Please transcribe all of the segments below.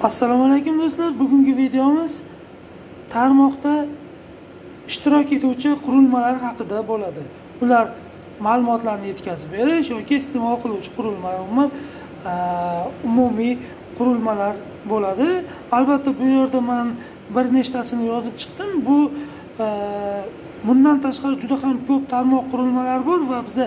Assalomu alaykum do'stlar. Bugungi videomiz tarmoqda ishtirok etuvchi qurilmalar haqida bo'ladi. Ular ma'lumotlarni yetkazib berish yoki iste'mol qiluvchi qurilmalar, umumiy qurilmalar bo'ladi. Albatta bu yerda men bir nechtasini yozib chiqdim. Bu bundan tashqari juda ham ko'p tarmoq qurilmalar bor va biz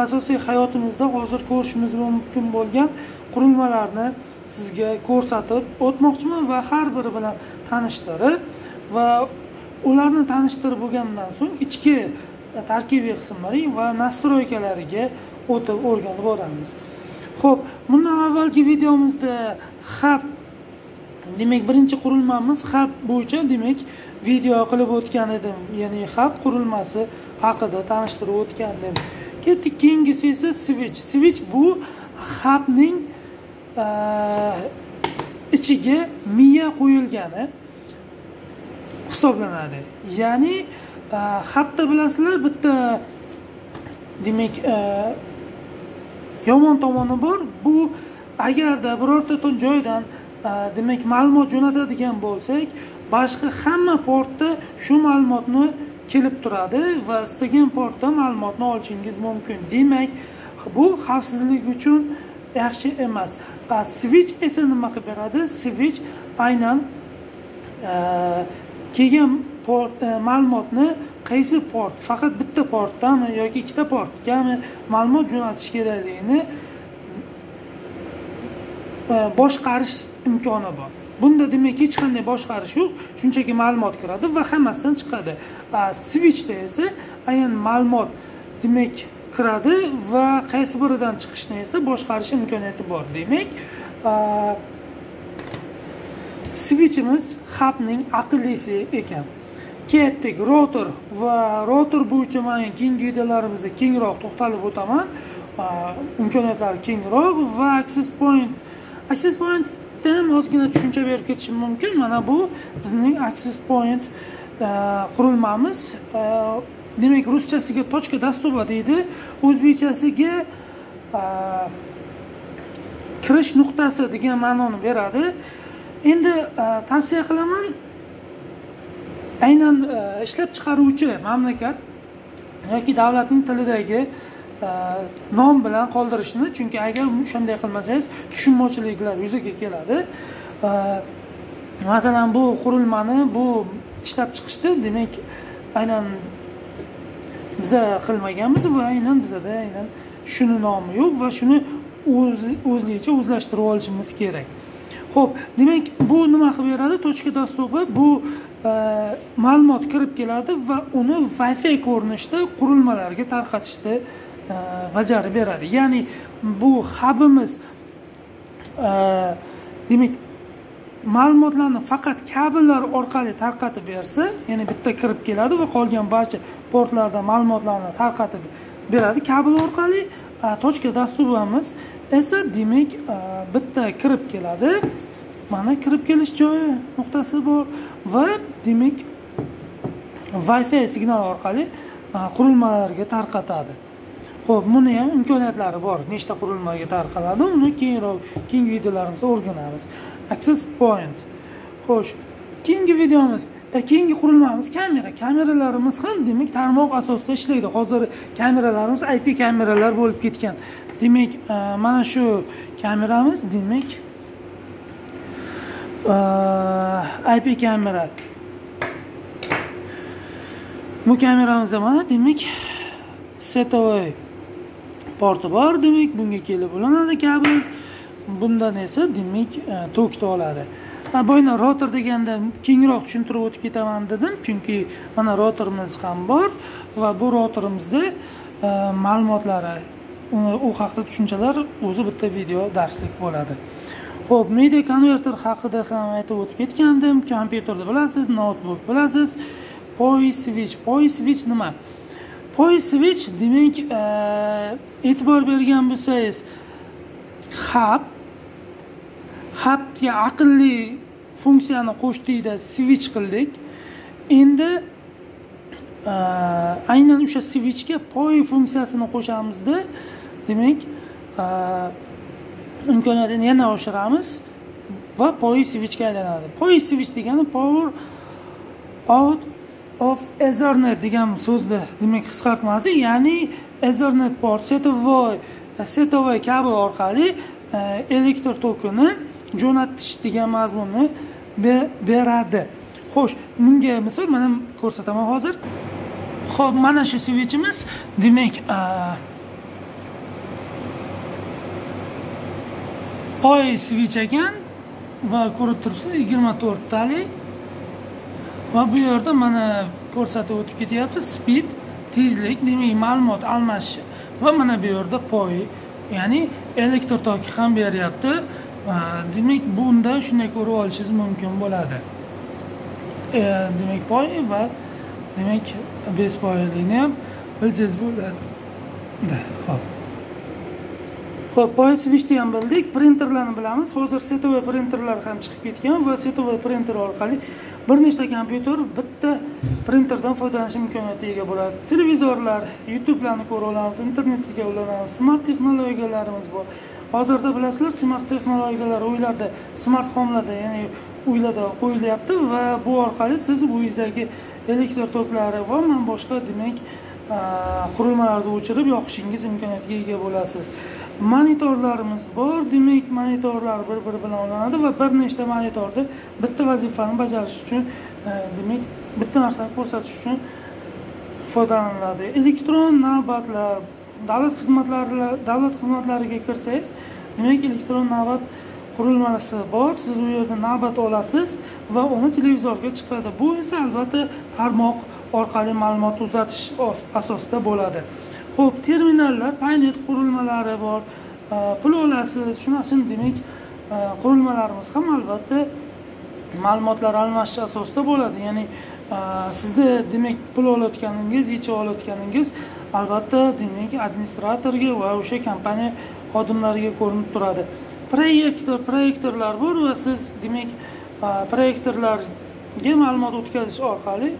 asosiy hayotimizda hozir ko'rishimiz mumkin bo'lgan qurilmalarni sizga ko'rsatib o'tmoqchiman va har biri bilan tanishtirib va ularni tanishtirib bo'lgandan so'ng ichki tarkibiy qismlari va nastroykalariga o'tib o'rganib boramiz. Xo'p, bundan avvalgi videomizda hub, demak birinchi qurilmamiz hub bo'yicha demak video qilib o'tgan edim. Ya'ni hub qurilmasi haqida tanishtirib o'tgandim. Ketdik, keyingisi esa switch. Switch bu hubning ichiga miya qo'yilgani hisoblanadi. Ya'ni hubda bilasizlar, bitta demak yomon tomoni bor. Bu agarda birorta joydan demak ma'lumot jo'natadigan bo'lsak, boshqa hamma portda shu ma'lumotni kelib turadi va istagan portda ma'lumotni olishingiz mumkin. Demak, bu xavfsizlik uchun yaxshi emas. Switch esa nima qilib beradi? Switch aynan kelgan port ma'lumotni qaysi port, faqat bitta portdami yoki ikkita portgami ma'lumot jo'natish kerakligini boshqarish imkoni bor. Bunda demak hech qanday boshqarish yo'q, shunchaki ma'lumot kiradi va hammasidan chiqadi. Switchda esa aynan ma'lumot demak kiradi va qaysi biridan chiqishni esa boshqarish imkoniyati bor. Demak, switchimiz hubning aqllisi ekan. Ketdik, rotor va rotor bo'yicha men keyingi videolarimizda kengroq to'xtalib o'taman. Imkoniyatlari kengroq va access point. Access pointdan ozgina tushuncha berib ketishim mumkin. Mana bu bizning access point qurilmamiz. Demak, ruschasiga точка доступа deydi, o'zbekchasiga kirish nuqtasi degan ma'noni beradi. Endi tavsiya qilaman, aynan ishlab chiqaruvchi mamlakat yoki davlatning tilidagi nom bilan qoldirishni, chunki agar shunday qilmasangiz tushunmovchiliklar yuzaga keladi. Masalan, bu qurilmani bu ishlab chiqishda demak aynan biza qilmaganmiz va aynan bizada aynan shuni nomi yo'q va shuni o'zligicha o'zlashtirib olishimiz kerak. Xo'p, demak bu nima qilib beradi? Точка доступа bu ma'lumot kirib keladi va uni Wi-Fi ko'rinishda qurilmalarga tarqatishni bajarib beradi. Ya'ni bu hubimiz demak ma'lumotlarni faqat kabellar orqali tarqatib bersa, ya'ni bitta kirib keladi va qolgan barcha portlarda ma'lumotlarni tarqatib beradi kabel orqali. Точка доступamiz esa demak bitta kirib keladi. Mana kirib kelish joyi nuqtasi bor va demak Wi-Fi signal orqali qurilmalarga tarqatadi. Xo'p, buni ham imkoniyatlari bor. Nechta qurilmaga tarqaladi, uni keyingi videolarimizda o'rganamiz. Access point. Xo'sh, keyingi videomiz, keyingi qurilmamiz kamera. Kameralarimiz ham demak tarmoq asosida ishlaydi. Hozir kameralarimiz IP kameralar bo'lib ketgan. Demak, mana shu kameramiz demak IP kamera. Bu kameramizda mana demak setovoy porti bor, demak bunga kelib ulanadi kabel. Bundan esa demak tokni oladi. Boyna rotor deganda kengroq tushuntirib o'tib ketaman dedim, chunki mana rotorimiz ham bor va bu rotorimizda ma'lumotlari, u haqida tushunchalar o'zi bitta video darslik bo'ladi. Xo'p, media konverter haqida ham aytib o'tib ketgandim. Kompyuterda bilasiz, notebook bilasiz. POI switch. POI switch nima? POI switch demak e'tibor bergan bo'lsangiz, hubga aqlli funksiyani qo'shdikda switch qildik. Endi aynan o'sha switchga POI funksiyasini qo'shamizda demak imkoniyatini yana oshiramiz. va PoE switchga aylanadi. PoE switch degani power out of Ethernet degan so'zni demak qisqartmasi, ya'ni Ethernet port setovoy kabel orqali elektr tokini jo'natish degan mazmunni beradi. Xo'sh, bunga misol mana ko'rsataman hozir. Xo'p, mana shu switchimiz demak PoE switch ekan va ko'rib turibsiz 24 talik. Va bu yerda mana ko'rsatib o'tib ketyapti speed, tezlik, demak ma'lumot almashish va mana bu yerda PoE, ya'ni elektr toki ham beryapti. Demak bunda shunday ko'rib olishingiz mumkin bo'ladi. Demak PoE va demak bez PoE'likni ham bilsangiz bo'ladi. Xo'p, PoE switchni ham bildik, printerlarni bilamiz. Hozir setovoy printerlar ham chiqib ketgan va setovoy printer orqali bir nechta kompyuter bitta printerdan foydalanish imkoniyatiga ega bo'ladi. Televizorlar, YouTube'larni ko'ra olamiz, internetga ulanamiz, smart texnologiyalarimiz bor. Hozirda bilasizlar, smart texnologiyalar uylarda, smart homelarda, ya'ni uylarda qo'yilyapti va bu orqali siz uyingizdagi elektr toklari va boshqa demak qurilmalarni o'chirib yoqishingiz imkoniyatiga ega bo'lasiz. Monitorlarimiz bor, demak monitorlar bir-biri bilan ulanadi va bir nechta monitorda bitta vazifani bajarish uchun demak bitta narsani ko'rsatish uchun foydalaniladi. Elektron navbatlar, davlat xizmatlariga kirsangiz, demak elektron navbat qurilmasi bor. Siz u yerda navbat olasiz va uni televizorga chiqadi. Bu esa albatta tarmoq orqali ma'lumot uzatish asosida bo'ladi. Xo'p, terminallar, paynet qurilmalari bor. Pul olasiz, shunaqasi demak qurilmalarimiz ham albatta ma'lumotlar almashish asosida bo'ladi. Ya'ni sizda demak pul olayotganingiz, yechib olayotganingiz albatta demak administratorga va o'sha kompaniya xodimlariga ko'rinib turadi. Proyektorlar bor va siz demak proyektorlarga ma'lumot o'tkazish orqali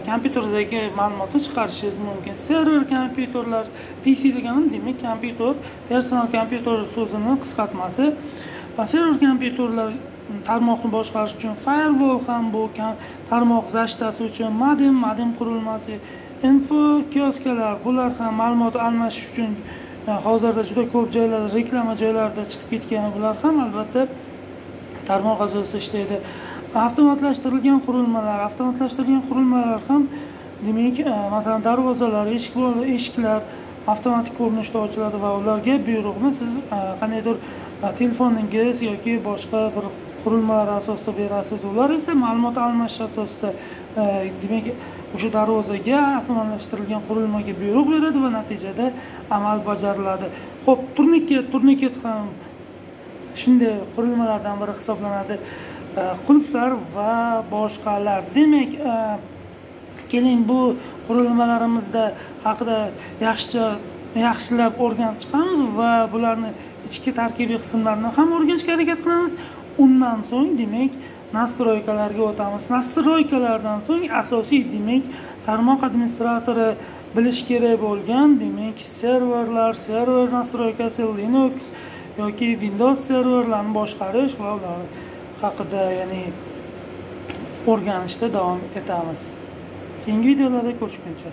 kompyuterdagi ma'lumotni chiqarishingiz mumkin. Server kompyuterlar, PC deganim demak kompyuter, personal kompyuter so'zining qisqartmasi. Server kompyuterlar tarmoqni boshqarish uchun firewall ham bu, tarmoq zashtasi uchun modem qurilmasi, info kioskalar, bular ham ma'lumot almashish uchun hozirda juda ko'p joylarda, reklama joylarida chiqib ketgan, bular ham albatta tarmoq asosida ishlaydi. Avtomatlashtirilgan qurilmalar ham demak masalan darvozalar, eshiklar avtomatik ko'rinishda ochiladi va ularga buyruqni siz qandaydir telefoningiz yoki boshqa bir qurilmalar asosida berasiz. Ular esa ma'lumot almashish asosida demak o'sha darvozaga avtomatlashtirilgan qurilmaga buyruq beradi va natijada amal bajariladi. Xo'p, turniket ham shunday qurilmalardan biri hisoblanadi. Qulflar va boshqalar. Demak, keling bu qurilmalarimizda haqida yaxshilab o'rganib chiqamiz va bularni ichki tarkibiy qismlarini ham o'rganishga harakat qilamiz. Undan so'ng demak nastroykalarga o'tamiz. Nastroykalardan so'ng asosiy demak tarmoq administratori bilish kerak bo'lgan demak server nastroykasi, Linux yoki Windows serverlarni boshqarish va ular haqida ya'ni o'rganishda davom etamiz. Keyingi videolarda ko'rishguncha